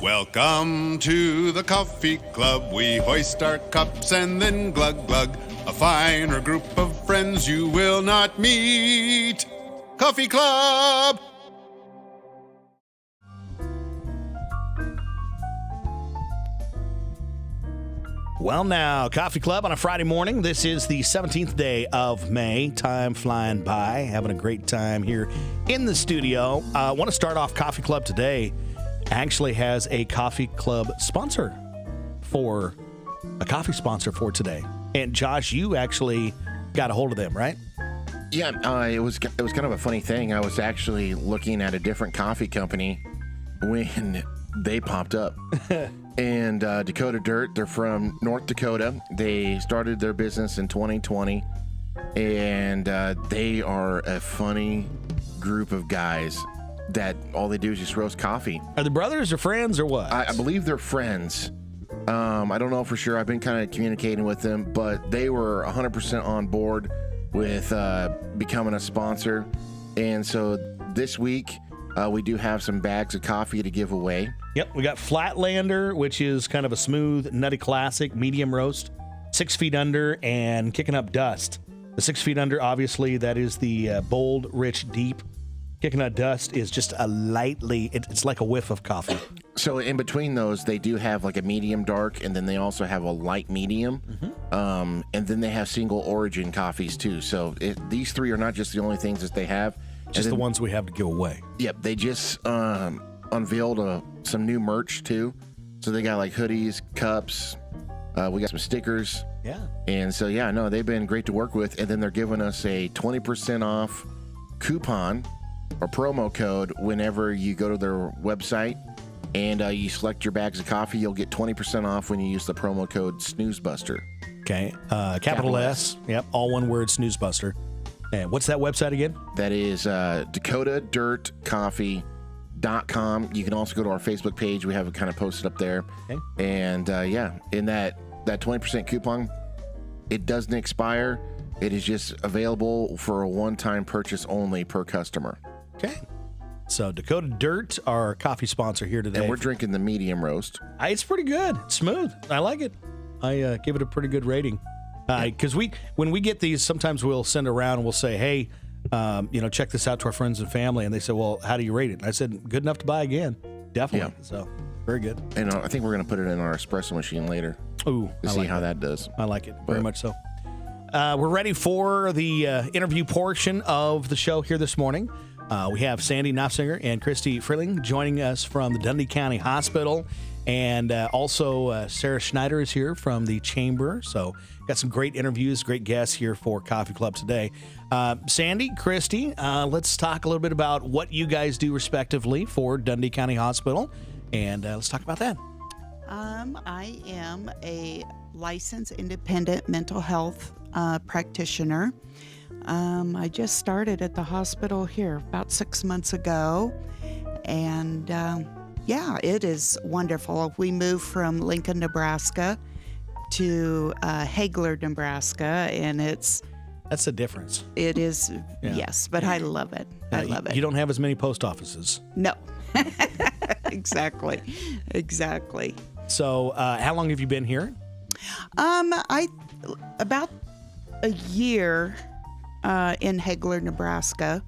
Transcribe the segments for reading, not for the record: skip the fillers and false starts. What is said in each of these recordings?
Welcome to the Coffee Club. We hoist our cups and then glug glug. A finer group of friends you will not meet. Coffee Club! Well, now, Coffee Club on a Friday morning. This is the 17th day of May. Time flying by. Having a great time here in the studio. I want to start off Coffee Club today. Actually has a Coffee Club sponsor for today. And Josh, you actually got a hold of them, right? Yeah, it was kind of a funny thing. I was actually looking at a different coffee company when they popped up. And Dakota Dirt, they're from North Dakota. They started their business in 2020, and they are a funny group of guys that all they do is just roast coffee. Are they brothers or friends or what? I believe they're friends. I don't know for sure. I've been kind of communicating with them, but they were 100% on board with becoming a sponsor. And so this week, we do have some bags of coffee to give away. Yep, we got Flatlander, which is kind of a smooth, nutty classic, medium roast, 6 feet under, and Kicking Up Dust. The 6 feet under, obviously, that is the bold, rich, deep. Kicking Up Dust is just a lightly, it's like a whiff of coffee. So in between those, they do have like a medium dark, and then they also have a light medium. Mm-hmm. And then they have single origin coffees too. So these three are not just the only things that they have. Just the ones we have to give away. Yep, they just unveiled some new merch too. So they got like hoodies, cups. We got some stickers. Yeah. And so they've been great to work with. And then they're giving us a 20% off coupon or promo code whenever you go to their website and you select your bags of coffee. You'll get 20% off when you use the promo code SnoozeBuster. Okay. Capital S. Yep. All one word, SnoozeBuster. And what's that website again? That is DakotaDirtCoffee.com. You can also go to our Facebook page. We have it kind of posted up there. Okay. And in that 20% coupon, it doesn't expire. It is just available for a one-time purchase only per customer. Okay. So Dakota Dirt, our coffee sponsor here today. And we're drinking the medium roast. It's pretty good. It's smooth. I like it. I give it a pretty good rating. Because when we get these, sometimes we'll send around and we'll say, hey, check this out to our friends and family. And they say, well, how do you rate it? And I said, good enough to buy again. Definitely. Yeah. So very good. And I think we're going to put it in our espresso machine later. Ooh, to see how that does. I like it very much so. We're ready for the interview portion of the show here this morning. We have Sandy Knopfsinger and Christy Freeling joining us from the Dundee County Hospital. And also Sarah Schneider is here from the Chamber. So got some great interviews, great guests here for Coffee Club today. Sandy, Christy, let's talk a little bit about what you guys do respectively for Dundee County Hospital. And let's talk about that. I am a licensed independent mental health practitioner. I just started at the hospital here about 6 months ago. And it is wonderful. We moved from Lincoln, Nebraska to Hagler, Nebraska, and that's the difference. It is, yes, but I love it. I love it. You don't have as many post offices. No. Exactly. So how long have you been here? About a year in Hagler, Nebraska.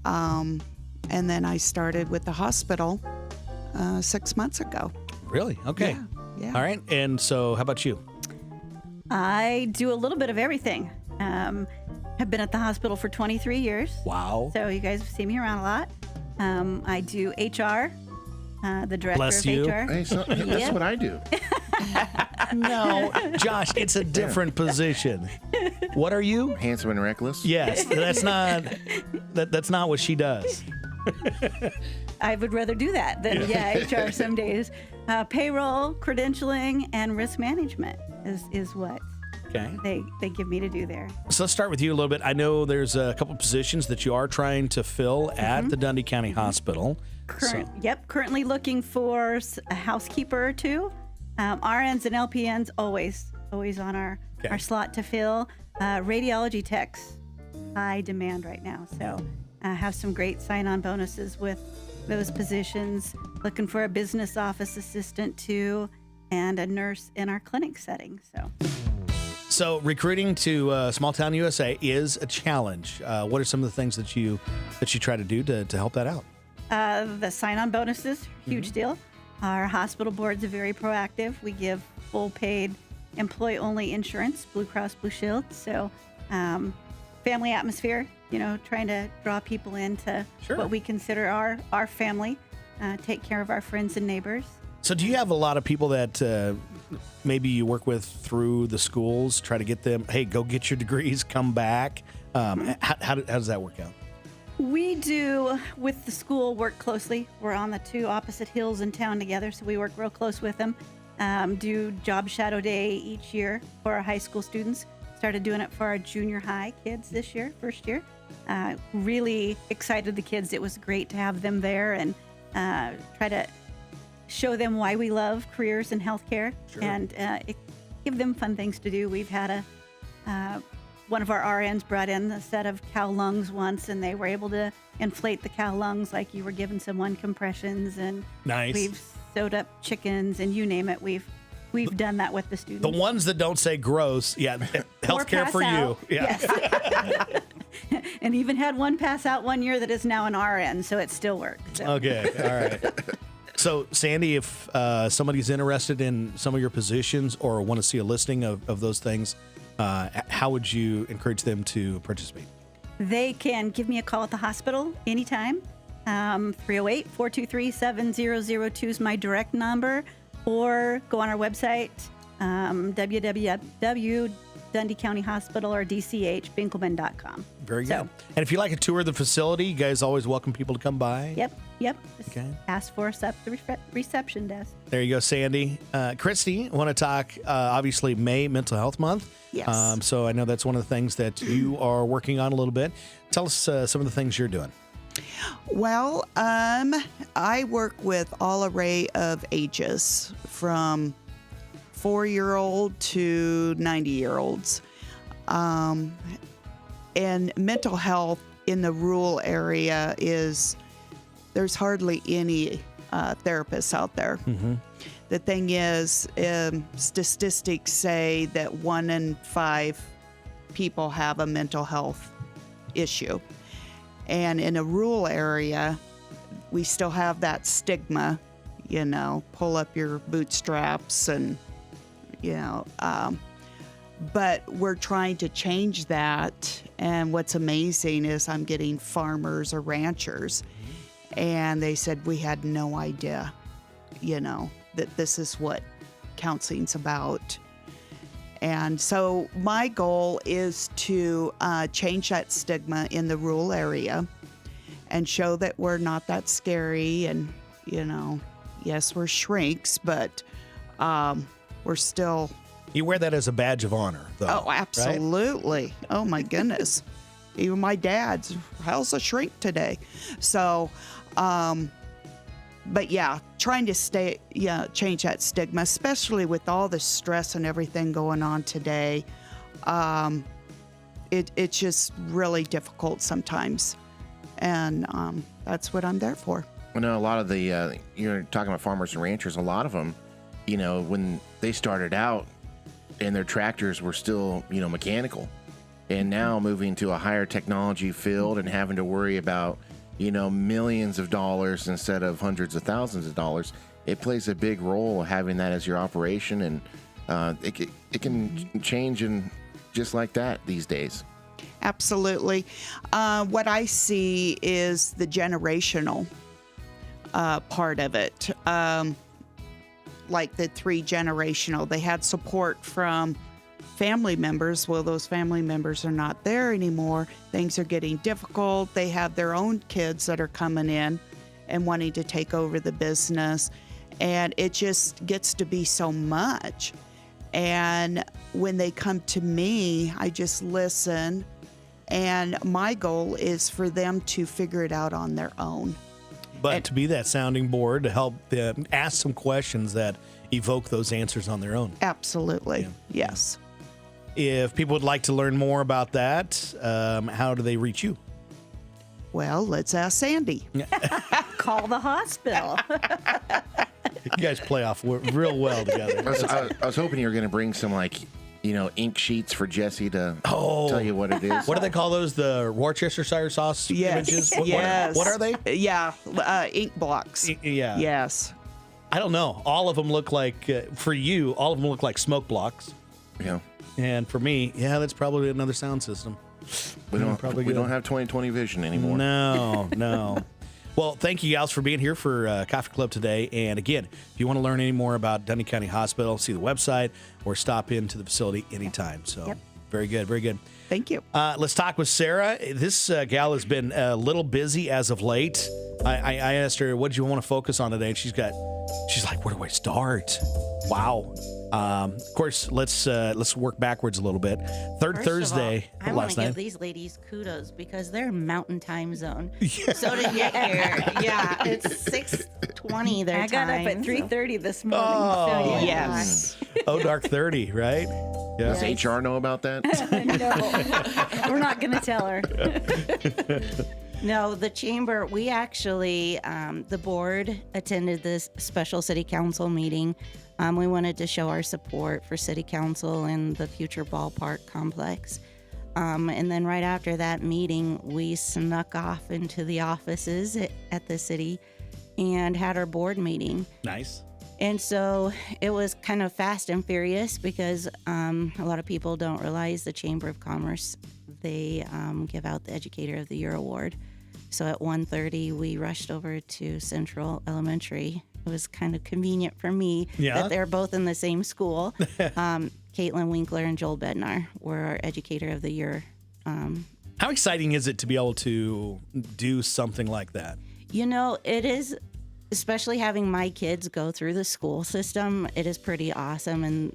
And then I started with the hospital 6 months ago. Really? Okay. Yeah. All right. And so how about you? I do a little bit of everything. Have been at the hospital for 23 years. Wow. So you guys have seen me around a lot. I do HR, the director Bless of you. HR. Hey, so that's what I do. No, Josh, it's a different position. What are you? Handsome and reckless. Yes, that's not what she does. I would rather do that than HR some days. Payroll, credentialing, and risk management is what they give me to do there. So let's start with you a little bit. I know there's a couple positions that you are trying to fill at the Dundee County Hospital. Currently looking for a housekeeper or two. RNs and LPNs always on our slot to fill. Radiology techs high demand right now. So have some great sign-on bonuses with those positions. Looking for a business office assistant too, and a nurse in our clinic setting. So recruiting to small town USA is a challenge. What are some of the things that you try to do to help that out? The sign-on bonuses, huge deal. Our hospital boards are very proactive. We give full paid employee-only insurance, Blue Cross Blue Shield. So family atmosphere, trying to draw people into what we consider our family, take care of our friends and neighbors. So do you have a lot of people that maybe you work with through the schools, try to get them, hey, go get your degrees, come back? How does that work out? We do, with the school, work closely. We're on the two opposite hills in town together, so we work real close with them. Do job shadow day each year for our high school students. Started doing it for our junior high kids this year, first year. Really excited the kids. It was great to have them there and try to show them why we love careers in healthcare and give them fun things to do. We've had one of our RNs brought in a set of cow lungs once, and they were able to inflate the cow lungs like you were giving someone compressions. And nice. We've sewed up chickens, and you name it. We've done that with the students. The ones that don't say gross, healthcare for you. Yeah. Yes. And even had one pass out one year that is now an RN, so it still works. So. Okay, all right. So, Sandy, if somebody's interested in some of your positions or want to see a listing of those things, how would you encourage them to participate? They can give me a call at the hospital anytime. 308-423-7002 is my direct number, or go on our website, www.Dundee County Hospital or DCH-Binkelman.com. Very good. And if you like a tour of the facility, you guys always welcome people to come by. Yep. Just ask for us at the reception desk. There you go, Sandy. Christy, I want to talk, obviously, May Mental Health Month. Yes. So I know that's one of the things that you are working on a little bit. Tell us some of the things you're doing. Well, I work with all array of ages, from 4-year-old to 90-year-olds. And mental health in the rural area there's hardly any therapists out there. Mm-hmm. The thing is, statistics say that 1 in 5 people have a mental health issue. And in a rural area, we still have that stigma, pull up your bootstraps and, but we're trying to change that. And what's amazing is I'm getting farmers or ranchers, and they said, we had no idea, that this is what counseling's about. And so my goal is to change that stigma in the rural area and show that we're not that scary. And, yes, we're shrinks, but we're still... You wear that as a badge of honor, though. Oh, absolutely. Right? Oh, my goodness. Even my dad's, how's a shrink today? So, but yeah, trying to change that stigma, especially with all the stress and everything going on today. It's just really difficult sometimes. And that's what I'm there for. I know a lot of the, you're talking about farmers and ranchers, a lot of them, when they started out and their tractors were still, mechanical, and now moving to a higher technology field and having to worry about, millions of dollars instead of hundreds of thousands of dollars, it plays a big role having that as your operation, and it can change in just like that these days. Absolutely. What I see is the generational part of it. Like the 3 generational, they had support from family members. Well, those family members are not there anymore. Things are getting difficult. They have their own kids that are coming in and wanting to take over the business. And it just gets to be so much. And when they come to me, I just listen. And my goal is for them to figure it out on their own. But to be that sounding board to help them ask some questions that evoke those answers on their own. Absolutely. Yeah. Yes. if people would like to learn more about that, how do they reach you? Well, let's ask Sandy. Call the hospital. You guys play off real well together. I was hoping you were going to bring some ink sheets for Jesse to tell you what it is. What do they call those? The Worcestershire sauce images? Yes. What are they? Yeah, ink blocks. Yeah. Yes. I don't know. All of them look like, for you, all of them look like smoke blocks. Yeah. And for me, that's probably another sound system. We don't have 20/20 vision anymore. No. Well, thank you, gals, for being here for Coffee Club today. And again, if you want to learn any more about Dundee County Hospital, see the website or stop into the facility anytime. So Very good, very good. Thank you. Let's talk with Sarah. This gal has been a little busy as of late. I asked her, what do you want to focus on today? And she's like, where do I start? Wow. Of course, let's work backwards a little bit. Third First Thursday of all, I want last to give night. these ladies kudos because they're mountain time zone. So to get here, it's 6:20 their I got time. up at 3:30 this morning. Oh. So, Yes. Dark 30, right? Yeah. Does HR know about that? no, we're not going to tell her. No, the chamber, we actually, the board attended this special city council meeting. We wanted to show our support for city council and the future ballpark complex. And then right after that meeting, we snuck off into the offices at the city and had our board meeting. Nice. And so it was kind of fast and furious because a lot of people don't realize the Chamber of Commerce, they give out the Educator of the Year award. So at 1:30, we rushed over to Central Elementary. It was kind of convenient for me that they're both in the same school. Caitlin Winkler and Joel Bednar were our Educator of the Year. How exciting is it to be able to do something like that? You know, it is, especially having my kids go through the school system, it is pretty awesome. And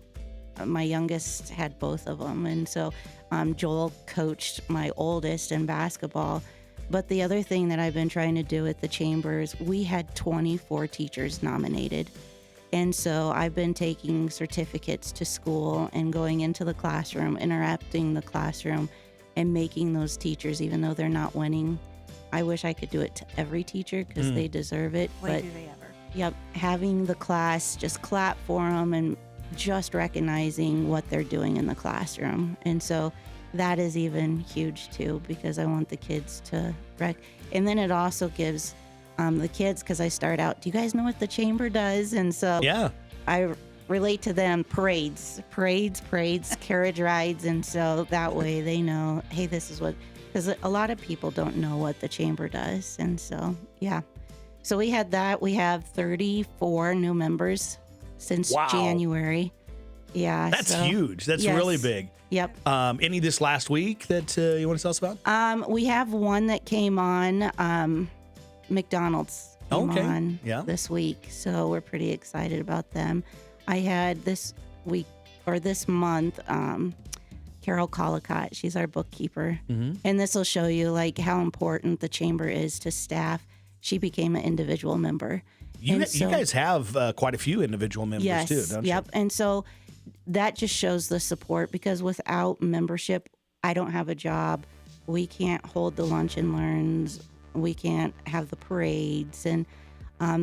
my youngest had both of them. And so Joel coached my oldest in basketball. But the other thing that I've been trying to do at the Chambers, we had 24 teachers nominated. And so I've been taking certificates to school and going into the classroom, interrupting the classroom, and making those teachers, even though they're not winning. I wish I could do it to every teacher because they deserve it. Why do they ever? Yep, having the class just clap for them and just recognizing what they're doing in the classroom. And so that is even huge too, because I want the kids to and then it also gives the kids, because I start out, do you guys know what the chamber does? And so I relate to them parades, carriage rides. And so that way they know, hey, this is what, because a lot of people don't know what the chamber does. And so, so we had that. We have 34 new members since January. Yeah. That's huge. That's really big. Yep. Any this last week that you want to tell us about? We have one that came on, McDonald's came on this week. So we're pretty excited about them. I had this week or this month, Carol Collicott. She's our bookkeeper. And this will show you like how important the chamber is to staff. She became an individual member. You guys have quite a few individual members too, don't you? Yep. And so that just shows the support, because without membership, I don't have a job. We can't hold the lunch and learns. We can't have the parades. And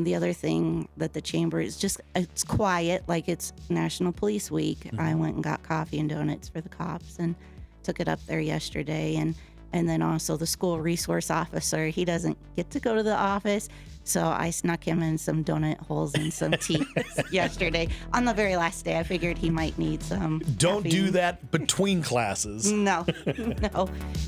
the other thing that the chamber is just, it's quiet, like it's National Police Week. I went and got coffee and donuts for the cops and took it up there yesterday. And then also the school resource officer, he doesn't get to go to the office. So I snuck him in some donut holes and some tea yesterday. On the very last day, I figured he might need some Don't caffeine. do that between classes. No.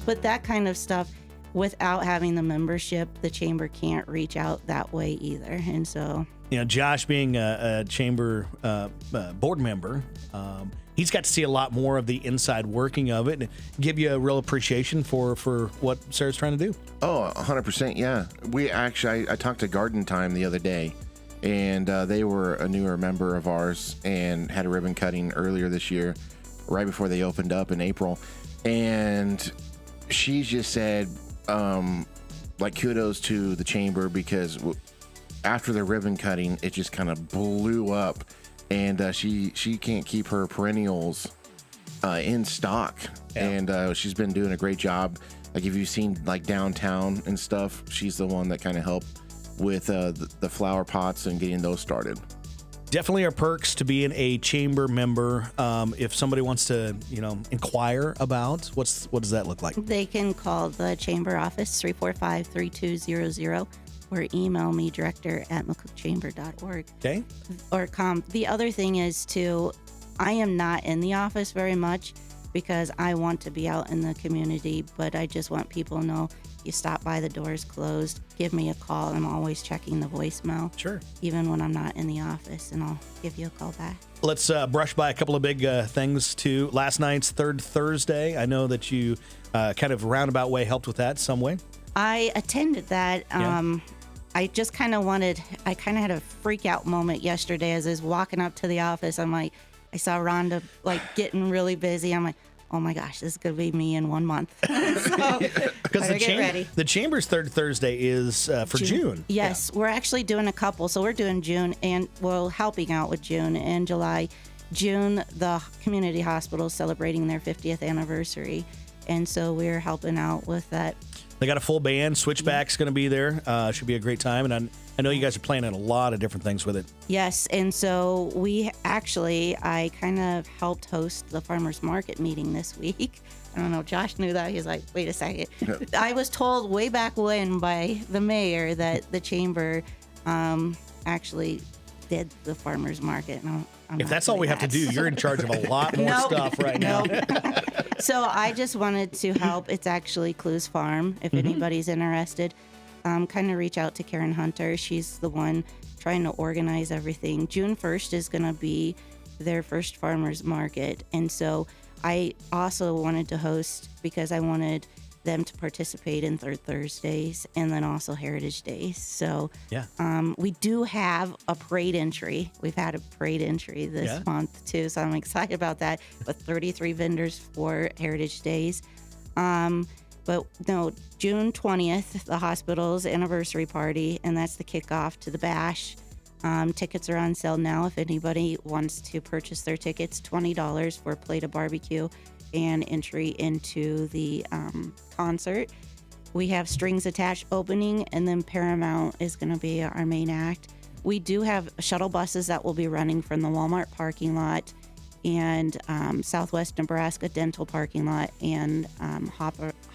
But that kind of stuff, without having the membership, the chamber can't reach out that way either. And so, Josh being a chamber board member, he's got to see a lot more of the inside working of it and give you a real appreciation for what Sarah's trying to do. Oh, 100%, yeah. We actually, I talked to Garden Time the other day, and they were a newer member of ours and had a ribbon cutting earlier this year, right before they opened up in April. And she just said, kudos to the chamber, because after the ribbon cutting, it just kind of blew up. And she can't keep her perennials in stock, and she's been doing a great job. Like, if you've seen like downtown and stuff, she's the one that kind of helped with the flower pots and getting those started. Definitely are perks to being a chamber member. If somebody wants to, inquire about what does that look like? They can call the chamber office 345-3200 or email me director@mccookchamber.org. Okay. Or the other thing is I am not in the office very much because I want to be out in the community, but I just want people to know, you stop by, the door's closed, give me a call. I'm always checking the voicemail. Sure. Even when I'm not in the office, and I'll give you a call back. Let's brush by a couple of big things too. Last night's Third Thursday. I know that you kind of roundabout way helped with that some way. I attended that. Yeah. I just kind of had a freak out moment yesterday as I was walking up to the office. I'm like, I saw Rhonda getting really busy. I'm like, oh my gosh, this is going to be me in 1 month. So, because the Chamber's Third Thursday is for June. Yes, we're actually doing a couple. So we're doing June, and we're helping out with June and July. June, the community hospital is celebrating their 50th anniversary. And so we're helping out with that. They got a full band. Switchback's going to be there. Should be a great time. And I know you guys are planning a lot of different things with it. Yes. And so I kind of helped host the farmers market meeting this week. I don't know. Josh knew that. He's like, wait a second. Yeah. I was told way back when by the mayor that the chamber actually did the farmers market. And if that's all we have to do, you're in charge of a lot more stuff right now. So I just wanted to help. It's actually Clues Farm, if anybody's interested. Kind of reach out to Karen Hunter. She's the one trying to organize everything. June 1st is going to be their first farmers market. And so I also wanted to host because I wanted them to participate in Third Thursdays and then also Heritage Days. So we do have a parade entry. We've had a parade entry this month too, so I'm excited about that, with 33 vendors for Heritage Days. But no, June 20th, the hospital's anniversary party, and that's the kickoff to the bash. Tickets are on sale now. If anybody wants to purchase their tickets, $20 for a plate of barbecue and entry into the concert. We have Strings Attached opening, and then Paramount is going to be our main act. We do have shuttle buses that will be running from the Walmart parking lot and Southwest Nebraska Dental parking lot and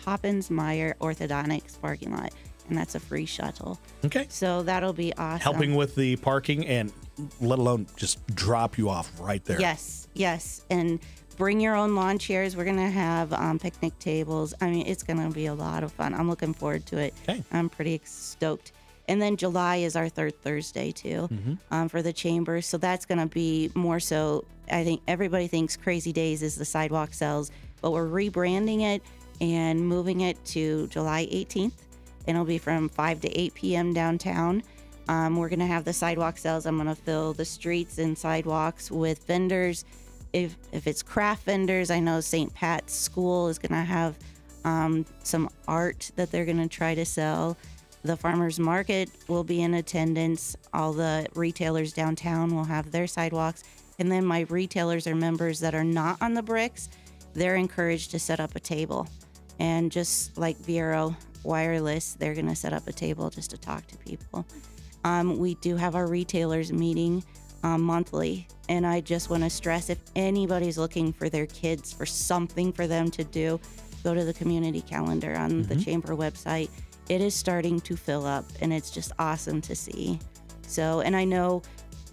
Hoppins Meyer Orthodontics parking lot, and that's a free shuttle. Okay. So that'll be awesome. Helping with the parking and let alone just drop you off right there. Yes. And bring your own lawn chairs. We're going to have picnic tables. I mean, it's going to be a lot of fun. I'm looking forward to it. Okay. I'm pretty stoked. And then July is our Third Thursday, too, for the chamber. So that's going to be more so, I think everybody thinks Crazy Days is the sidewalk sales, but we're rebranding it and moving it to July 18th. And it'll be from 5 to 8 p.m. downtown. We're going to have the sidewalk sales. I'm going to fill the streets and sidewalks with vendors. If it's craft vendors, I know St. Pat's School is going to have some art that they're going to try to sell. The farmers market will be in attendance. All the retailers downtown will have their sidewalks. And then my retailers or members that are not on the bricks, they're encouraged to set up a table. And just like Vero Wireless, they're going to set up a table just to talk to people. We do have our retailers meeting monthly, and I just want to stress, if anybody's looking for their kids for something for them to do, go to the community calendar on the chamber website. It is starting to fill up, and it's just awesome to see. So, and I know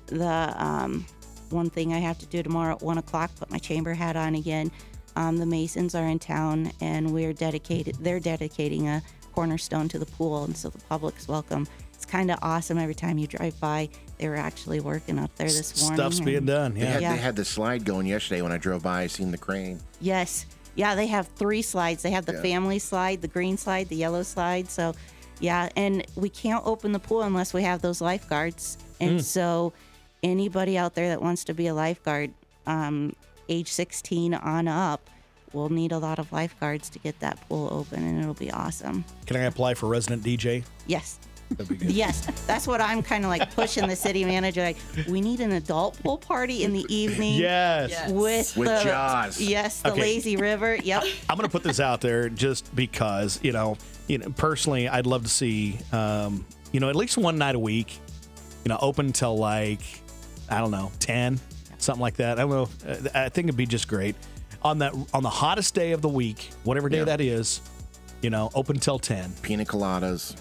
the one thing I have to do tomorrow at 1 o'clock, put my chamber hat on again. The Masons are in town, and they're dedicating a cornerstone to the pool, and so the public's welcome. It's kind of awesome every time you drive by. They were actually working up there this morning. Stuff's being done. They had the slide going yesterday when I drove by. I seen the crane. Yes. Yeah, they have 3 slides. They have the family slide, the green slide, the yellow slide. So, yeah, and we can't open the pool unless we have those lifeguards. And so anybody out there that wants to be a lifeguard, age 16 on up, we'll need a lot of lifeguards to get that pool open, and it'll be awesome. Can I apply for resident DJ? Yes. That'd be good. Yes, that's what I'm kind of like pushing the city manager. Like, we need an adult pool party in the evening. Yes. With Jaws. Yes, the Okay. lazy river. Yep. I'm going to put this out there just because, personally, I'd love to see, at least one night a week, open till like, I don't know, 10, something like that. I don't know. I think it'd be just great. On the hottest day of the week, whatever day that is, open till 10. Pina coladas.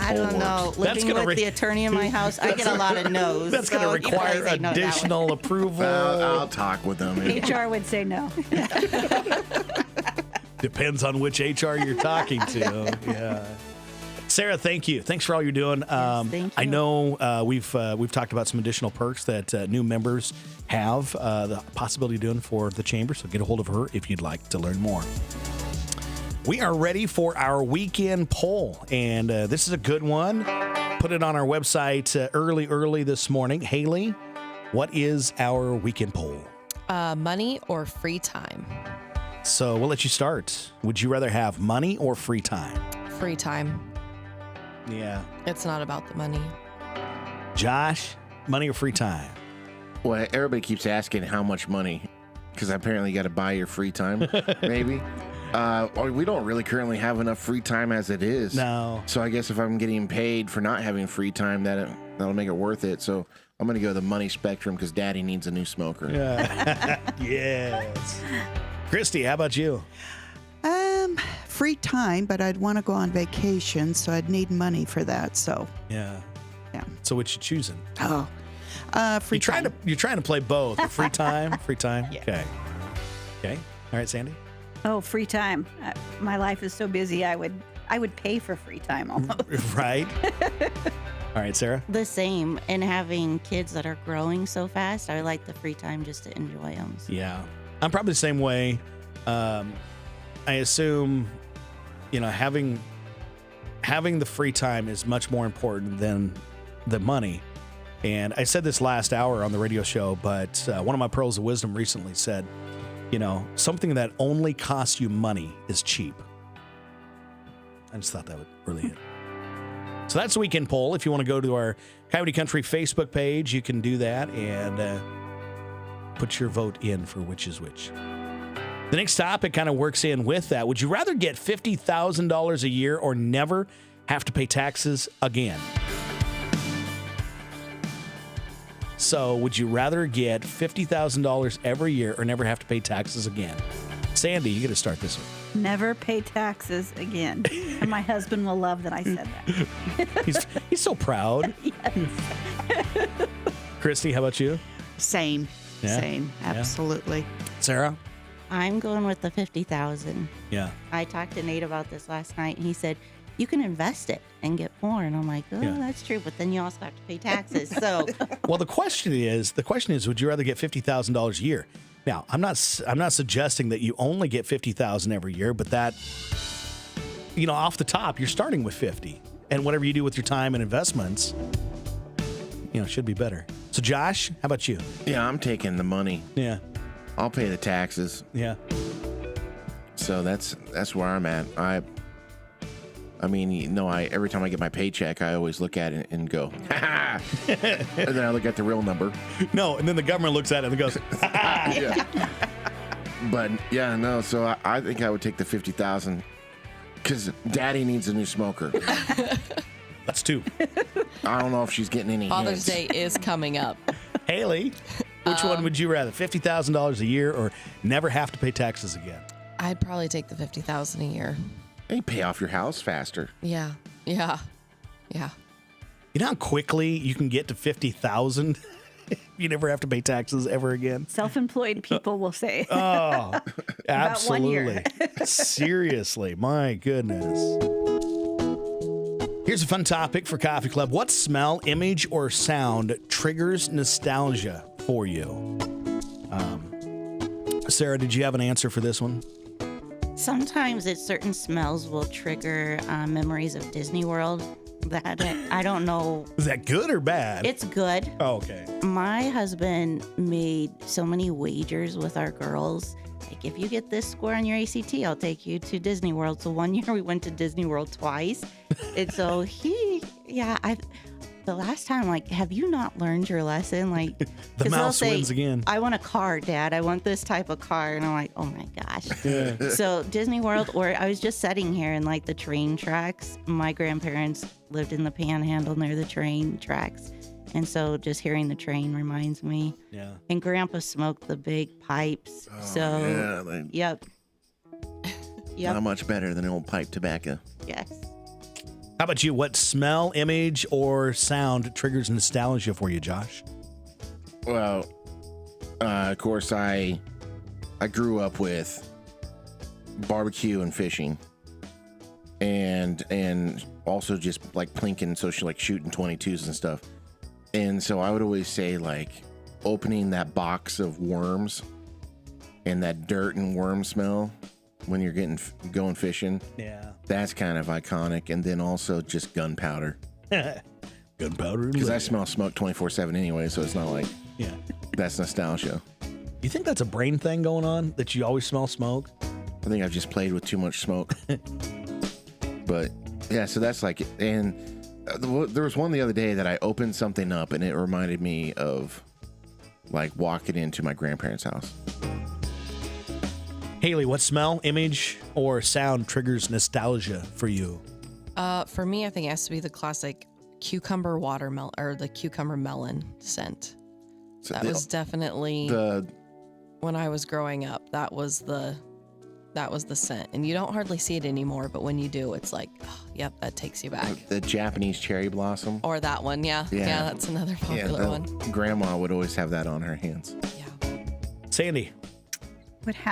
I don't know. That's Living gonna with the attorney in my house, I get a lot of no's. That's going so to you probably require say no to that one. additional approval. I'll talk with them. HR would say no. Depends on which HR you're talking to. Yeah. Sarah, thank you. Thanks for all you're doing. thank you. I know we've talked about some additional perks that new members have the possibility of doing for the chamber. So get a hold of her if you'd like to learn more. We are ready for our weekend poll, and this is a good one. Put it on our website early this morning. Haley, what is our weekend poll? Money or free time? So we'll let you start. Would you rather have money or free time? Free time. Yeah. It's not about the money. Josh, money or free time? Well, everybody keeps asking how much money, because apparently you got to buy your free time, maybe. We don't really currently have enough free time as it is. No. So I guess if I'm getting paid for not having free time, that'll make it worth it. So I'm going to go the money spectrum because Daddy needs a new smoker. Yeah. Yes. Christy, how about you? Free time, but I'd want to go on vacation, so I'd need money for that. So, Yeah. yeah. So what you choosing? Free time. You're trying to play both. Free time, free time. Yeah. Okay. Okay. All right, Sandy. Oh, free time. My life is so busy. I would pay for free time almost. Right. All right, Sarah. The same. And having kids that are growing so fast, I like the free time just to enjoy them. So. Yeah. I'm probably the same way. I assume, having the free time is much more important than the money. And I said this last hour on the radio show, but one of my pearls of wisdom recently said, something that only costs you money is cheap. I just thought that would really hit. So that's the weekend poll. If you want to go to our Coyote Country Facebook page, you can do that and put your vote in for which is which. The next topic kind of works in with that. Would you rather get $50,000 a year or never have to pay taxes again? So would you rather get $50,000 every year or never have to pay taxes again? Sandy, you got to start this one. Never pay taxes again. And my husband will love that I said that. He's so proud. Christy, how about you? Same. Yeah? Same. Absolutely. Sarah? I'm going with the 50,000. Yeah. I talked to Nate about this last night, and he said, you can invest it and get more. And I'm like, oh, Yeah. that's true. But then you also have to pay taxes. So Well, the question is, would you rather get $50,000 a year? Now, I'm not suggesting that you only get $50,000 every year, but that, off the top, you're starting with 50, and whatever you do with your time and investments, should be better. So, Josh, how about you? Yeah, I'm taking the money. Yeah, I'll pay the taxes. yeah, So that's where I'm at. Every time I get my paycheck, I always look at it and go, ha ha. And then I look at the real number. no, and then the government looks at it and goes, Yeah. But yeah, no. So I think I would take the 50,000 because Daddy needs a new smoker. that's two. I don't know if she's getting any Father's hints. Day is coming up. Haley, which one would you rather, $50,000 a year or never have to pay taxes again? I'd probably take the 50,000 a year. Hey, pay off your house faster. Yeah. Yeah. Yeah. You know how quickly you can get to 50,000? You never have to pay taxes ever again. Self-employed people will say. Oh, About 1 year. absolutely. Seriously, my goodness. Here's a fun topic for Coffee Club. What smell, image, or sound triggers nostalgia for you? Sarah, did you have an answer for this one? sometimes certain smells will trigger memories of Disney World that I don't know. Is that good or bad? It's good. Oh, okay. My husband made so many wagers with our girls Like, if you get this score on your ACT, I'll take you to Disney World. So one year we went to Disney World twice. And so the last time, like, have you not learned your lesson? Like, The 'cause they'll mouse say, wins again. I want a car, Dad. I want this type of car. And I'm like, oh my gosh. So Disney World, or I was just sitting here in like the train tracks. My grandparents lived in the Panhandle near the train tracks. And so just hearing the train reminds me. Yeah. And Grandpa smoked the big pipes. Yep. Not much better than old pipe tobacco. Yes. How about you? What smell, image, or sound triggers nostalgia for you, Josh? Well, of course, I grew up with barbecue and fishing, and also just like plinking, so she like shooting 22s and stuff. And so I would always say, like, opening that box of worms and that dirt and worm smell when you're going fishing. Yeah. That's kind of iconic. And then also just gunpowder. Gunpowder. Because I smell smoke 24/7 anyway, so it's not like that's nostalgia. You think that's a brain thing going on, that you always smell smoke? I think I've just played with too much smoke. But yeah, so that's like, and there was one the other day that I opened something up and it reminded me of like walking into my grandparents' house. Haley, what smell, image, or sound triggers nostalgia for you? For me, I think it has to be the classic cucumber watermelon or the cucumber melon scent. So That was definitely when I was growing up. That was the scent, and you don't hardly see it anymore. But when you do, it's like, oh, yep, that takes you back. the Japanese cherry blossom. Or that one, yeah, that's another popular one. Grandma would always have that on her hands. Yeah. Sandy.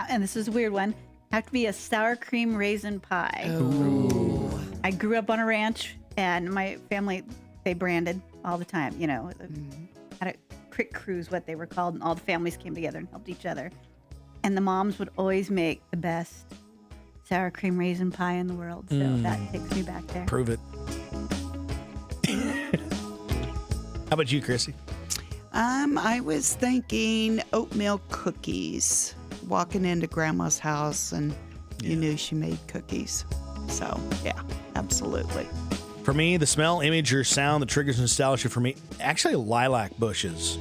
And this is a weird one, have to be a sour cream raisin pie. Ooh. I grew up on a ranch, and my family, they branded all the time, you know, had a crick cruise, what they were called, and all the families came together and helped each other. And the moms would always make the best sour cream raisin pie in the world. So that takes me back there. Prove it. How about you, Chrissy? I was thinking oatmeal cookies. Walking into Grandma's house, and you knew she made cookies. So, yeah, absolutely. For me, the smell, image, or sound that triggers nostalgia for me, actually lilac bushes.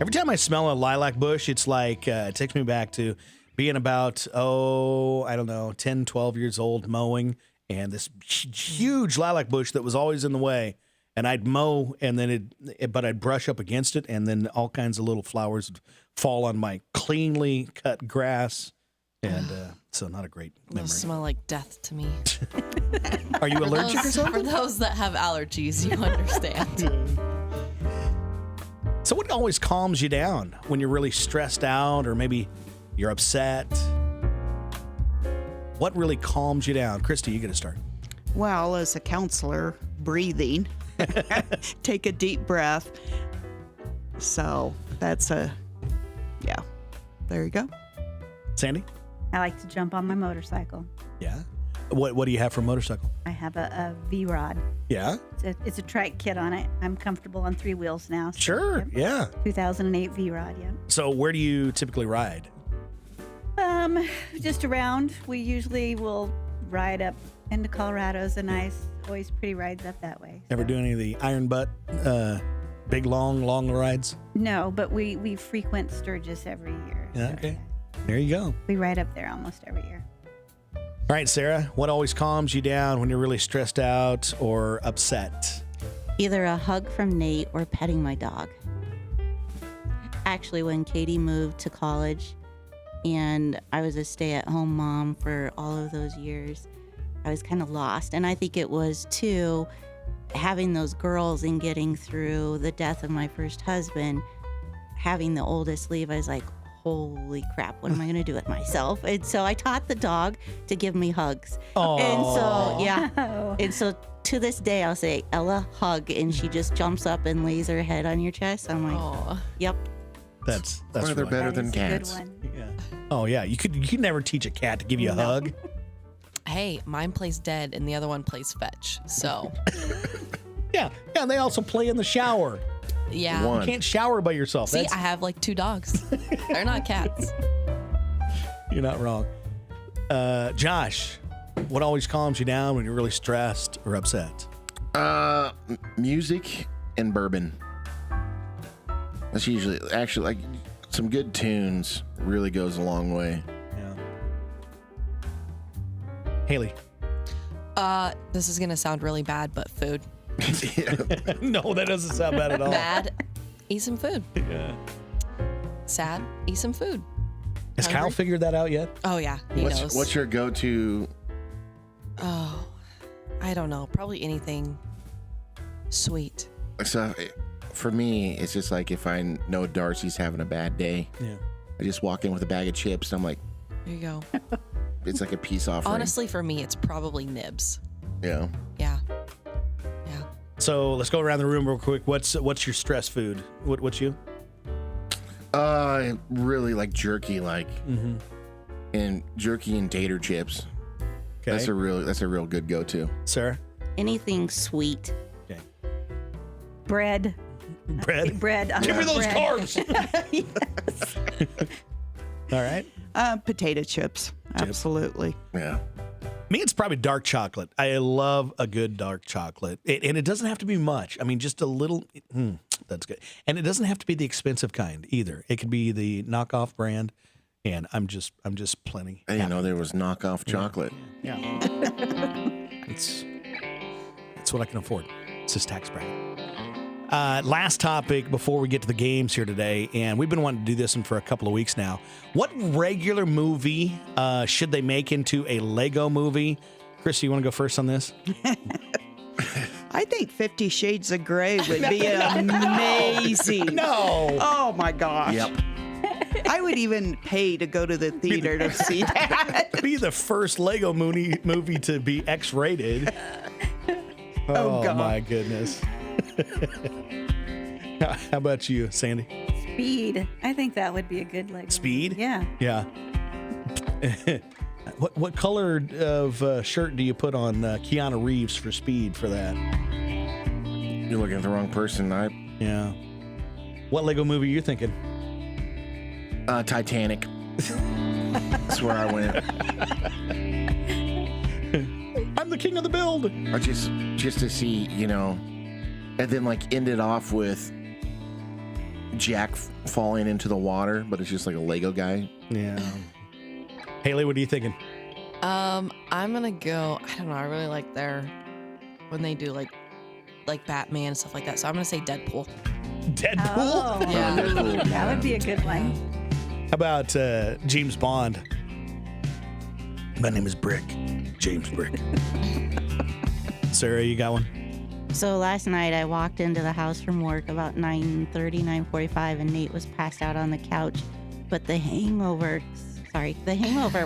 Every time I smell a lilac bush, it's like, it takes me back to being about, 10, 12 years old, mowing, and this huge lilac bush that was always in the way. And I'd mow, and then but I'd brush up against it, and then all kinds of little flowers would fall on my cleanly cut grass. And so not a great memory. Those smell like death to me. Are you allergic or something? For those that have allergies, you understand. So what always calms you down when you're really stressed out or maybe you're upset? What really calms you down? Christy, you get to start. Well, as a counselor, breathing. Take a deep breath. So that's there you go. Sandy? I like to jump on my motorcycle. Yeah. What do you have for a motorcycle? I have a V-Rod. Yeah. It's a trike kit on it. I'm comfortable on 3 wheels now. So, Sure. yep. Yeah. 2008 V-Rod, yeah. So where do you typically ride? Just around. We usually will ride up into Colorado's a nice, always pretty rides up that way. Ever do any of the iron butt, big long rides? No, but we frequent Sturgis every year. Yeah, so, okay. There you go. We ride up there almost every year. All right, Sarah, what always calms you down when you're really stressed out or upset? Either a hug from Nate or petting my dog. Actually, when Katie moved to college and I was a stay-at-home mom for all of those years, I was kind of lost. And I think it was, too, having those girls and getting through the death of my first husband, having the oldest leave, I was like, holy crap, what am I going to do with myself? And so I taught the dog to give me hugs. Aww. And so, yeah. And so to this day, I'll say, Ella, hug. And she just jumps up and lays her head on your chest. I'm like, Oh, yep. That's They're really better That than is cats. a good one. Yeah. Oh yeah, you could never teach a cat to give you a hug. hey, mine plays dead and the other one plays fetch. So, Yeah, and they also play in the shower. yeah. One. You can't shower by yourself. See, I have like 2 dogs. They're not cats. You're not wrong. Josh, what always calms you down when you're really stressed or upset? Music and bourbon. That's usually actually like some good tunes really goes a long way. Yeah. Haley. This is gonna sound really bad, but food. No, that doesn't sound bad at all. Mad, eat some food. Yeah. Sad, eat some food. Has Kyle Hungry? figured that out yet? Oh yeah, he knows. What's your go-to? Oh, I don't know. Probably anything sweet. So for me, it's just like if I know Darcy's having a bad day, Yeah. I just walk in with a bag of chips. And I'm like, There you go. it's like a peace offering. Honestly, for me, it's probably nibs. Yeah. Yeah. Yeah. So let's go around the room real quick. What's your stress food? What's you? Really like jerky, and jerky and tater chips. Okay. That's a real good go-to. Sarah? Anything sweet. Okay. Bread. Bread? Bread. I Give me love those bread. carbs. All right. Potato chips. Absolutely. Yeah. Me, it's probably dark chocolate. I love a good dark chocolate. And it doesn't have to be much. I mean, just a little. That's good. And it doesn't have to be the expensive kind either. It could be the knockoff brand. And I'm just plenty. I didn't know there was knockoff chocolate. Yeah. It's what I can afford. It's this tax bracket. Last topic before we get to the games here today, and we've been wanting to do this one for a couple of weeks now. What regular movie should they make into a Lego movie? Chris, you want to go first on this? I think 50 Shades of Grey would be amazing. No. Oh my gosh. Yep. I would even pay to go to the theater to see that. Be the first Lego movie to be X-rated. Oh, God. My goodness. How about you, Sandy? Speed. I think that would be a good Lego. Speed? Yeah. Yeah. What color of shirt do you put on Keanu Reeves for Speed for that? You're looking at the wrong person. Yeah. What Lego movie are you thinking? Titanic. That's where I went. I'm the king of the build. Or just to see, and then like end it off with Jack falling into the water, but it's just like a Lego guy. Yeah. Haley, what are you thinking? I'm gonna go. I don't know. I really like when they do like Batman and stuff like that. So I'm gonna say Deadpool. Deadpool? Oh, Yeah. that would be a good one. How about James Bond? My name is Brick. James Brick. Sarah, you got one? So last night I walked into the house from work about 9:30, 9:45, and Nate was passed out on the couch, but The Hangover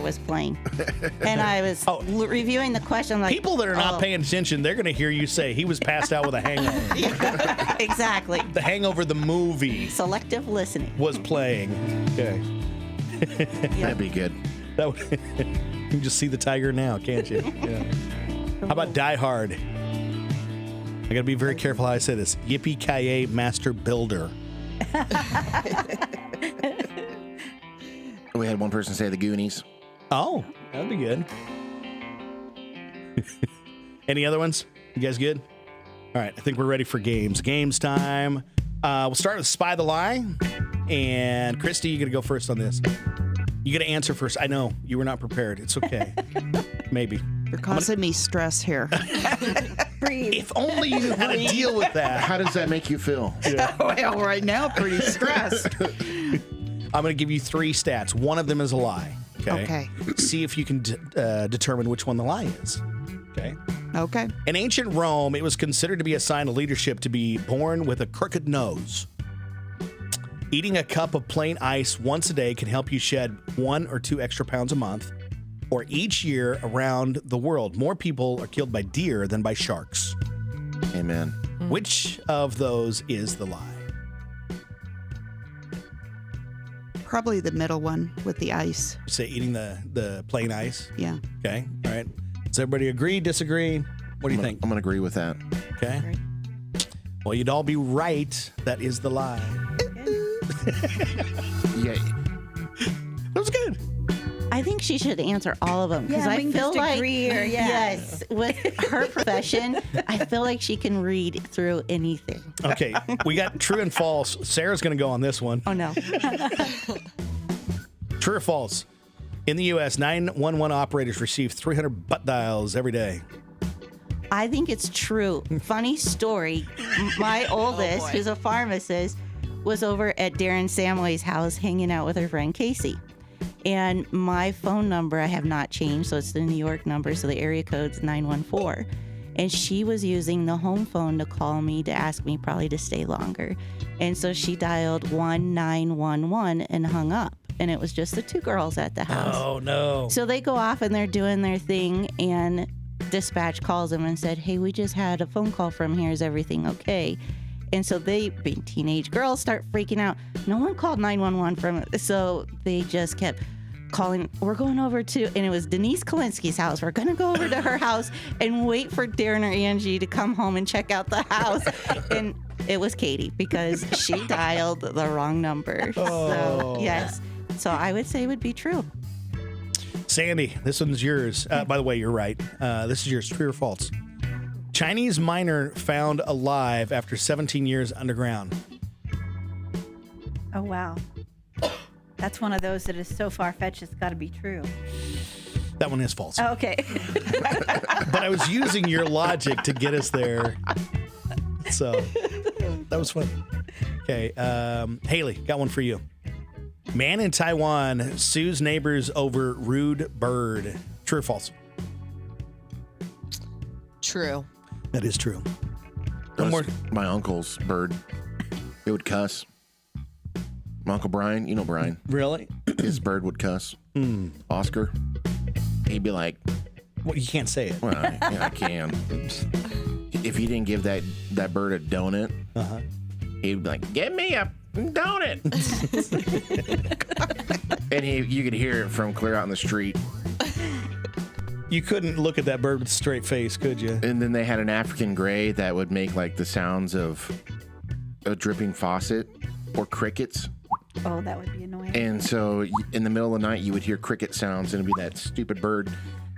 was playing. And I was reviewing the question like... People that are not paying attention, they're going to hear you say he was passed out with a hangover. Yeah, exactly. The Hangover, the movie, Selective listening. was playing. Okay. That'd be good. You can just see the tiger now, can't you? Yeah. How about Die Hard? I got to be very careful how I say this. Yippee-ki-yay, Master Builder. We had one person say the Goonies. Oh, that'd be good. Any other ones? You guys good? All right, I think we're ready for games. Games time. We'll start with Spy the Lie. And Christy, you're going to go first on this. You got to answer first. I know you were not prepared. It's okay. Maybe. You're causing me stress here. Breathe. If only you knew how to deal with that. How does that make you feel? Well, right now, pretty stressed. I'm going to give you 3 stats. One of them is a lie. Okay. See if you can determine which one the lie is. Okay. Okay. In ancient Rome, it was considered to be a sign of leadership to be born with a crooked nose. Eating a cup of plain ice once a day can help you shed 1 or 2 extra pounds a month. Or each year around the world, more people are killed by deer than by sharks. Amen. Which of those is the lie? Probably the middle one with the ice. You say eating the plain ice? Yeah. Okay. All right. Does everybody agree, disagree? What do you think? I'm going to agree with that. Okay. Well, you'd all be right. That is the lie. Yeah. That was good. I I think she should answer all of them because Yeah, we I can feel just like agree or yes, with her profession, I feel like she can read through anything. Okay, we got true and false. Sarah's going to go on this one. Oh no. True or false? In the U.S., 911 operators receive 300 butt dials every day. I think it's true. Funny story. My oldest, who's a pharmacist, was over at Darren Samway's house hanging out with her friend Casey. And my phone number I have not changed, so it's the New York number, so the area code's 914. And she was using the home phone to call me to ask me probably to stay longer. And so she dialed 1911 and hung up. And it was just the two girls at the house. Oh, no. So they go off and they're doing their thing, and dispatch calls them and said, hey, we just had a phone call from here. Is everything okay? And so they, being teenage girls, start freaking out. No one called 911 from it. So they just kept calling. We're going over to, and it was Denise Kalinsky's house. We're going to go over to her house and wait for Darren or Angie to come home and check out the house. And it was Katie because she dialed the wrong number. So, yes. So I would say it would be true. Sandy, this one's yours. By the way, you're right. This is yours. True or false? Chinese miner found alive after 17 years underground. Oh, wow. That's one of those that is so far-fetched it's got to be true. That one is false. Oh, okay. But I was using your logic to get us there. So that was fun. Okay. Haley, got one for you. Man in Taiwan sues neighbors over rude bird. True or false? True. That is true. That One was more. my uncle's bird. It would cuss. My Uncle Brian, you know Brian. Really? His bird would cuss. Oscar. He'd be like, Well, you can't say it. well, yeah, I can. If you didn't give that bird a donut, he'd be like, give me a donut. And you could hear it from clear out in the street. You couldn't look at that bird with a straight face, could you? And then they had an African gray that would make like the sounds of a dripping faucet or crickets. Oh, that would be annoying. And so in the middle of the night, you would hear cricket sounds, and it'd be that stupid bird.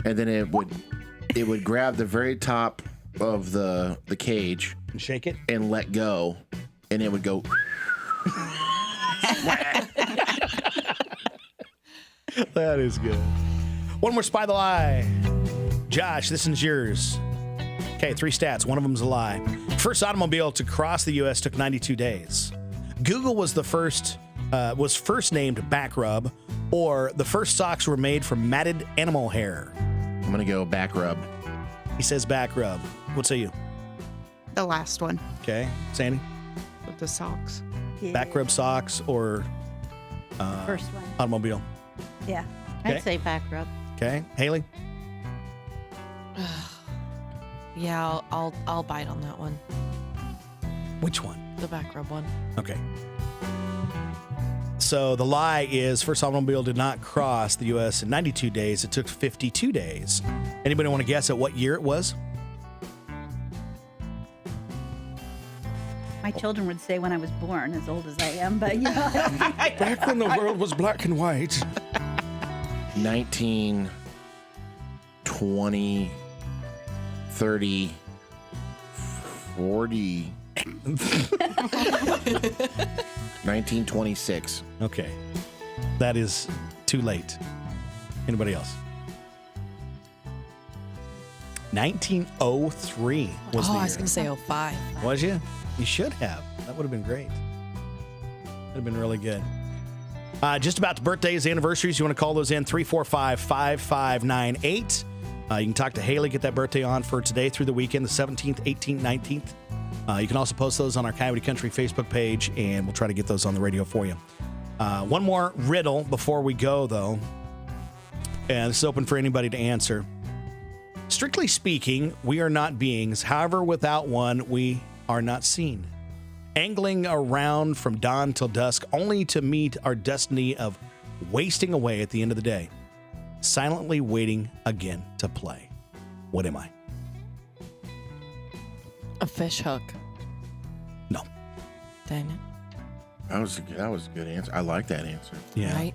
And then it would grab the very top of the cage And shake it. and let go, and it would go. That is good. One more Spy the Lie. Josh, this one's yours. Okay, 3 stats. One of them's a lie. First automobile to cross the U.S. took 92 days. Google was first named Back Rub, or the first socks were made from matted animal hair. I'm gonna go back rub. He says Back Rub. What say you? The last one Okay, Sandy? with the socks. Yeah. Back Rub socks or First one. automobile? Yeah. Okay. I'd say back rub. Okay, Haley? Yeah, I'll bite on that one. Which one? The back rub one. Okay. So the lie is first automobile did not cross the U.S. in 92 days. It took 52 days. Anybody want to guess at what year it was? My children would say when I was born, as old as I am, but you know. Back when the world was black and white. 19, 20, 30, 40. 1926. Okay. That is too late. Anybody else? 1903 was the Oh, year. I was going to say 05. Was you? You should have. That would have been great. Would have been really good. Just about the birthdays, anniversaries. You want to call those in 345-5598. You can talk to Haley, get that birthday on for today through the weekend, the 17th, 18th, 19th. You can also post those on our Coyote Country Facebook page, and we'll try to get those on the radio for you. One more riddle before we go, though. And this is open for anybody to answer. Strictly speaking, we are not beings. However, without one, we are not seen. Angling around from dawn till dusk, only to meet our destiny of wasting away at the end of the day. Silently waiting again to play. What am I? A fish hook. No. Dang it. That was a good answer. I like that answer. Yeah. Right?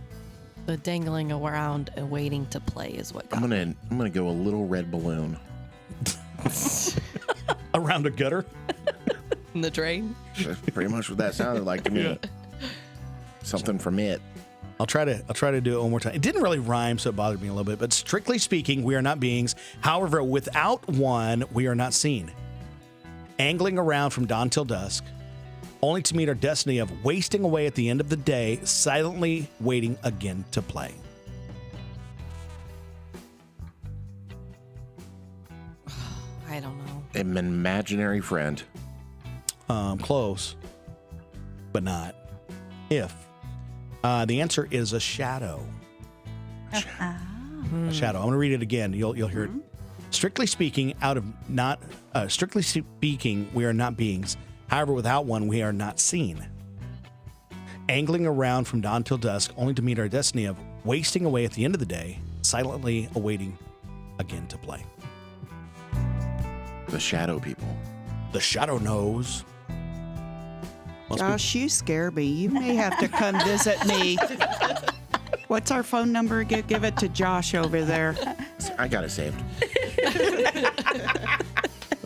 The dangling around and waiting to play is what got me. I'm gonna go a little red balloon. Around a gutter. In the drain. That's pretty much what that sounded like to me. Something from it. I'll try to do it one more time. It didn't really rhyme, so it bothered me a little bit. But strictly speaking, we are not beings. However, without one, we are not seen. Angling around from dawn till dusk, only to meet our destiny of wasting away at the end of the day, silently waiting again to play. I don't know. An imaginary friend. Close, but not. If. The answer is a shadow. A shadow. I'm going to read it again. You'll hear it. Strictly speaking, strictly speaking, we are not beings. However, without one, we are not seen. Angling around from dawn till dusk, only to meet our destiny of wasting away at the end of the day, silently awaiting again to play. The shadow people. The shadow knows. Josh, you scare me. You may have to come visit me. What's our phone number? Give it to Josh over there. I got it saved.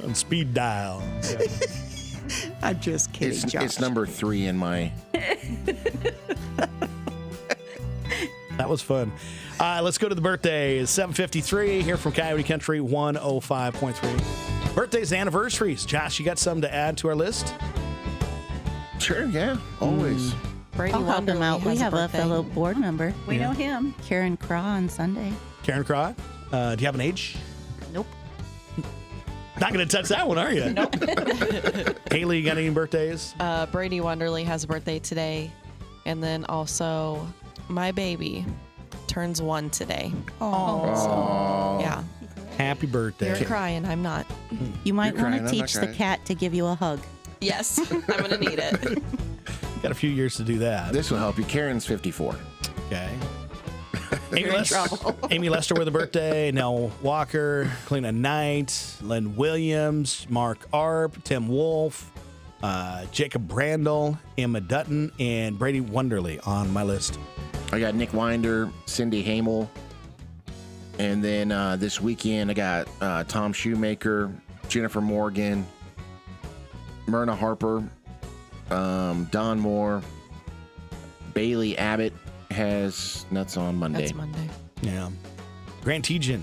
On speed dial. I'm just kidding, Josh. It's number 3 in my... That was fun. Let's go to the birthdays. 7:53 here from Coyote Country 105.3. Birthdays and anniversaries. Josh, you got something to add to our list? Sure, yeah, always. Brady I'll help him Wonderly out. We has have a birthday. fellow board member, We know him. Karen Craw, on Sunday. Karen Craw, do you have an age? Nope. Not going to touch that one, are you? Nope. Haley, you got any birthdays? Brady Wonderly has a birthday today. And then also, my baby turns 1 today. Oh. Yeah. Happy birthday. You're crying. I'm not. You might You're want crying, to I'm not teach the crying. cat to give you a hug. Yes, I'm going to need it. Got a few years to do that. This will help you. Karen's 54. Okay. Amy Lester with a birthday. Nell Walker, Kalina Knight, Len Williams, Mark Arp, Tim Wolf, Jacob Brandel, Emma Dutton, and Brady Wonderly on my list. I got Nick Winder, Cindy Hamel. And then this weekend, I got Tom Shoemaker, Jennifer Morgan, Myrna Harper, Don Moore, Bailey Abbott that's on Monday. That's Monday. Yeah. Grant Tejan,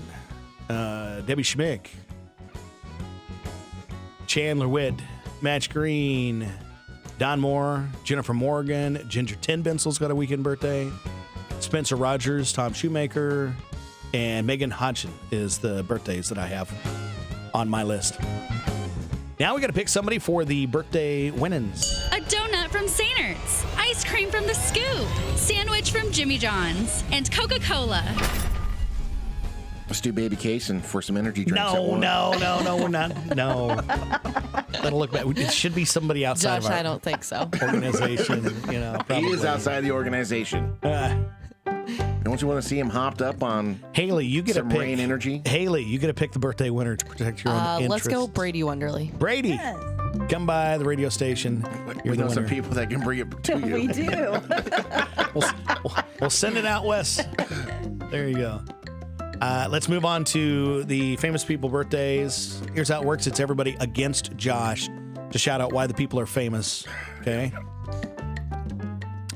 Debbie Schmick, Chandler Witt, Match Green, Don Moore, Jennifer Morgan, Ginger Tinbensel's got a weekend birthday, Spencer Rogers, Tom Shoemaker, and Megan Hodgson is the birthdays that I have on my list. Now we got to pick somebody for the birthday winnings. A donut from Sainter's, ice cream from The Scoop, sandwich from Jimmy John's, and Coca-Cola. Let's do Baby Cason for some energy drinks. No, we're not. No. That'll look bad. It should be somebody outside Josh, of our I don't think so. organization. You know, He is probably. outside the organization. Don't you want to see him hopped up on Haley, you get some to pick. rain energy? Haley, you get to pick the birthday winner to protect your own interests. Let's go Brady Wonderly. Brady, come by the radio station. You're We the know some winner. people that can bring it to you. We do. We'll send it out west. There you go. Let's move on to the famous people birthdays. Here's how it works. It's everybody against Josh to shout out why the people are famous. Okay.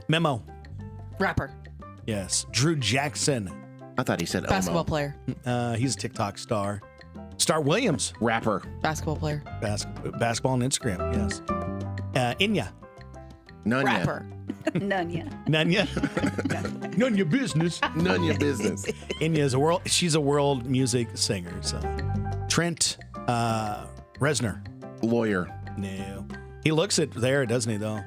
Memo. Rapper. Yes. Drew Jackson. I thought he said Basketball Omo. player. He's a TikTok star. Star Williams. Rapper. Basketball player. Basketball and Instagram. Yes. Inya. None ya. Rapper. Nunya. Nunya. None your business. None your business. Inya is she's a world music singer. So Trent Reznor. Lawyer. No. He looks it there, doesn't he, though?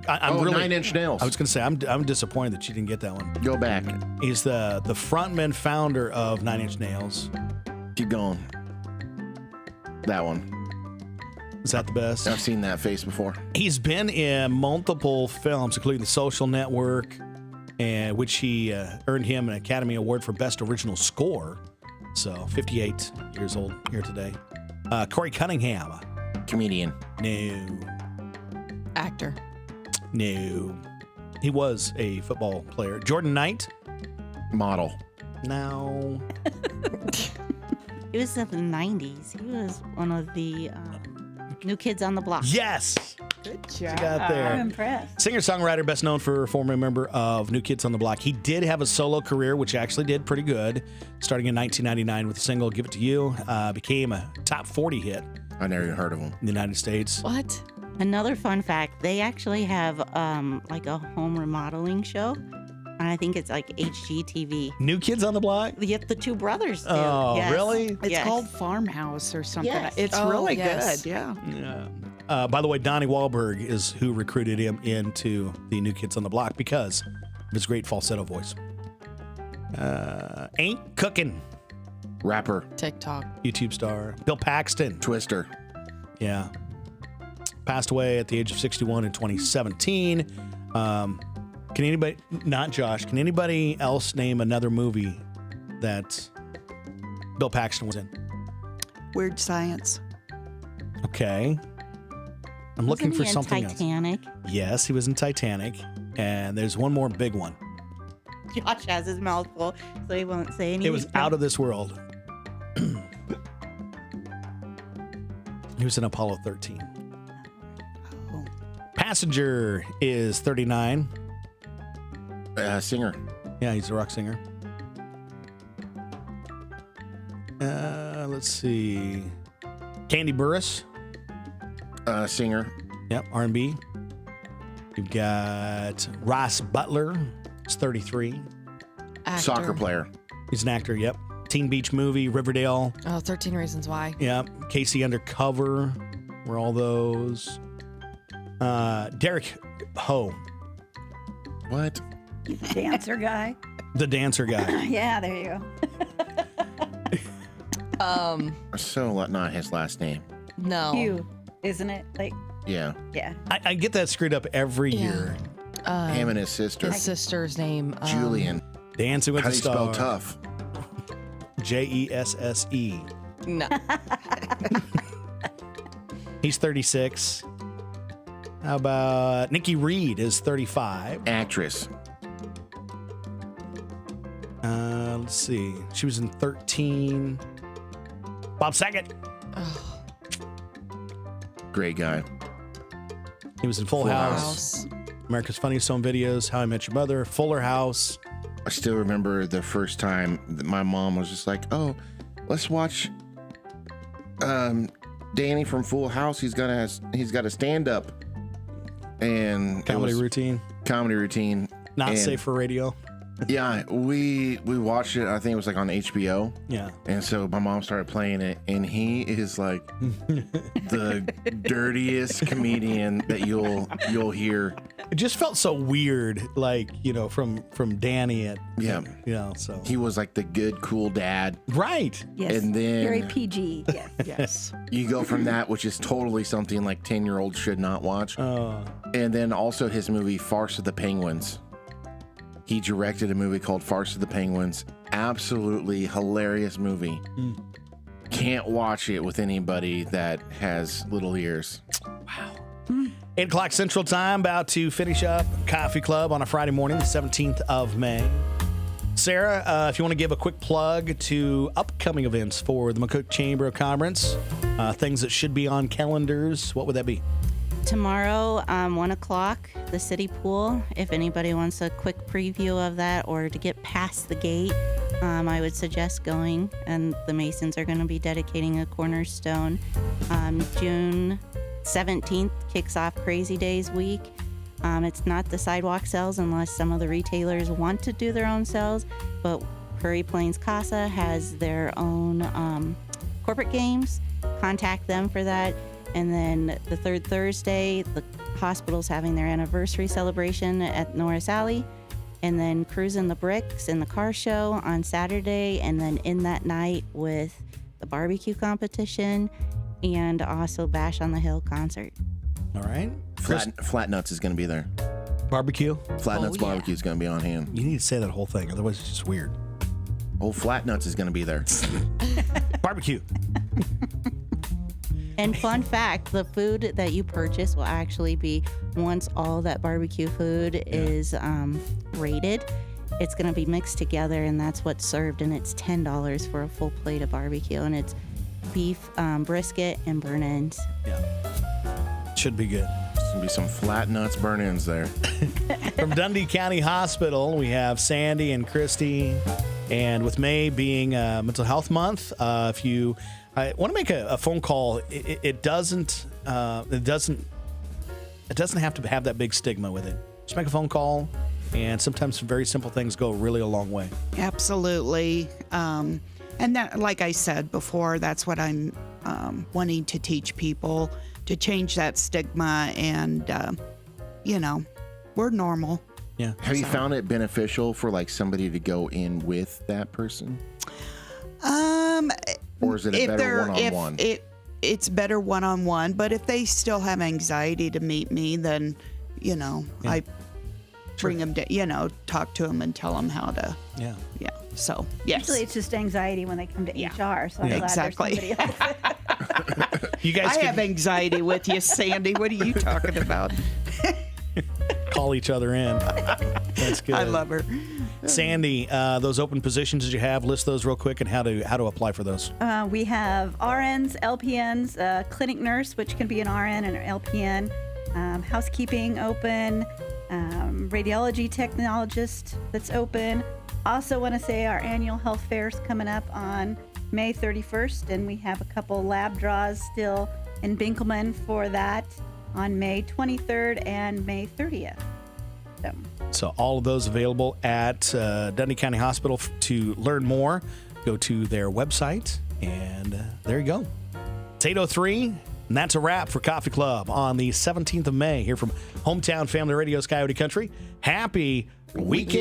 I'm really 9 Inch Nails. I was going to say, I'm disappointed that you didn't get that one. Go back. He's the frontman founder of 9 Inch Nails. Keep going. That one. Is that the best? I've seen that face before. He's been in multiple films, including The Social Network, and which he earned him an Academy Award for Best Original Score. So 58 years old here today. Corey Cunningham. Comedian. No. Actor. No. He was a football player. Jordan Knight. Model. No. It was in the 90s. He was one of the New Kids on the Block. Yes. Good She job. got there. I'm impressed. Singer-songwriter, best known for former member of New Kids on the Block. He did have a solo career, which actually did pretty good, starting in 1999 with the single "Give It to You." Became a top 40 hit I never even heard of him. in the United States. What? Another fun fact, they actually have like a home remodeling show. And I think it's like HGTV. New Kids on the Block? Yet the two brothers do. Oh, Yes. really? It's Yes. called Farmhouse or something. Yes. It's Oh, really yes. good. Yeah. Yeah. By the way, Donnie Wahlberg is who recruited him into the New Kids on the Block because of his great falsetto voice. Ain't Cooking, Rapper. TikTok. YouTube star. Bill Paxton. Twister. Yeah. Passed away at the age of 61 in 2017. Can anybody, not Josh, can anybody else name another movie that Bill Paxton was in? Weird Science. Okay. I'm looking Wasn't for he in something Titanic? else. Yes, he was in Titanic. And there's one more big one. Josh has his mouth full, so he won't say anything. It was Out of This World. He was in Apollo 13. Oh. Passenger is 39. Singer. Yeah, he's a rock singer. Let's see. Candy Burris. Singer. Yep, R&B. You've got Ross Butler. He's 33. Actor. Soccer player. He's an actor, yep. Teen Beach Movie, Riverdale. Oh, 13 Reasons Why. Yep. Casey Undercover. Were all those. Derek Ho, What? Dancer guy. the dancer guy. Yeah, there you go. So not his last name. No. Hugh, isn't it? Like, Yeah. yeah. I get that screwed up every year. Him and his sister. His sister's name. Julian. Dancing with How the do you spell Stars. tough? Jesse. No. He's 36. How about Nikki Reed is 35. Actress. Let's see. She was in 13. Bob Saget. Great guy. He was in Full Full House. America's Funniest Home Videos, How I Met Your Mother, Fuller House. I still remember the first time that my mom was just like, "Oh, let's watch Danny from Full House. He's got a stand up and Comedy it was routine. comedy routine. Not And, safe for radio. Yeah, we watched it. I think it was like on HBO. Yeah. And so my mom started playing it, and he is like the dirtiest comedian that you'll hear. It just felt so weird, like, from Danny at, Yeah. so. He was like the good, cool dad. Right. Yes. And then- very PG. Yes. Yes. You go from that, which is totally something like 10-year-olds should not watch. And then also his movie Farce of the Penguins. He directed a movie called Farce of the Penguins. Absolutely hilarious movie. Can't watch it with anybody that has little ears. 8 o'clock Central Time, about to finish up Coffee Club on a Friday morning, the 17th of May. Sarah, if you want to give a quick plug to upcoming events for the McCook Chamber Conference, things that should be on calendars, what would that be? Tomorrow, 1 o'clock, the city pool. If anybody wants a quick preview of that or to get past the gate, I would suggest going. And the Masons are going to be dedicating a cornerstone. June 17th kicks off Crazy Days week. It's not the sidewalk sales unless some of the retailers want to do their own sales, but Prairie Plains Casa has their own corporate games. Contact them for that. And then the third Thursday, the hospital's having their anniversary celebration at Norris Alley. And then Cruising the Bricks and the car show on Saturday. And then in that night with the barbecue competition and also Bash on the Hill concert. All right. Flat Nuts is going to be there. Barbecue? Flat Nuts yeah. Barbecue is going to be on hand. You need to say that whole thing, otherwise it's just weird. Oh, Flat Nuts is going to be there. Barbecue. And fun fact, the food that you purchase will actually be, once all that barbecue food is rated, it's going to be mixed together, and that's what's served, and it's $10 for a full plate of barbecue, and it's beef, brisket, and burnt ends. Yeah. Should be good. There's going to be some flat nuts burn ends there. From Dundee County Hospital, we have Sandy and Christy. And with May being Mental Health Month, if you want to make a phone call, it doesn't have to have that big stigma with it. Just make a phone call, and sometimes some very simple things go really a long way. Absolutely. And that, like I said before, that's what I'm wanting to teach people, to change that stigma. And, we're normal. Yeah. Have you found it beneficial for like somebody to go in with that person? Or is it a better one-on-one? It's better one-on-one, but if they still have anxiety to meet me, then, I bring them to, talk to them and tell them how to. Yeah. Yeah. So, yes. Usually it's just anxiety when they come to HR. So I'm glad exactly. there's somebody else. You guys have anxiety with you, Sandy. What are you talking about? Call each other in. That's good. I love her. Sandy, those open positions that you have, list those real quick and how to apply for those. We have RNs, LPNs, clinic nurse, which can be an RN and an LPN, housekeeping open, radiology technologist that's open. Also want to say our annual health fair is coming up on May 31st, and we have a couple lab draws still in Binkelman for that on May 23rd and May 30th. So all of those available at Dundee County Hospital. To learn more, go to their website, and there you go. It's 8:03, and that's a wrap for Coffee Club on the 17th of May here from Hometown Family Radio's Coyote Country. Happy weekend.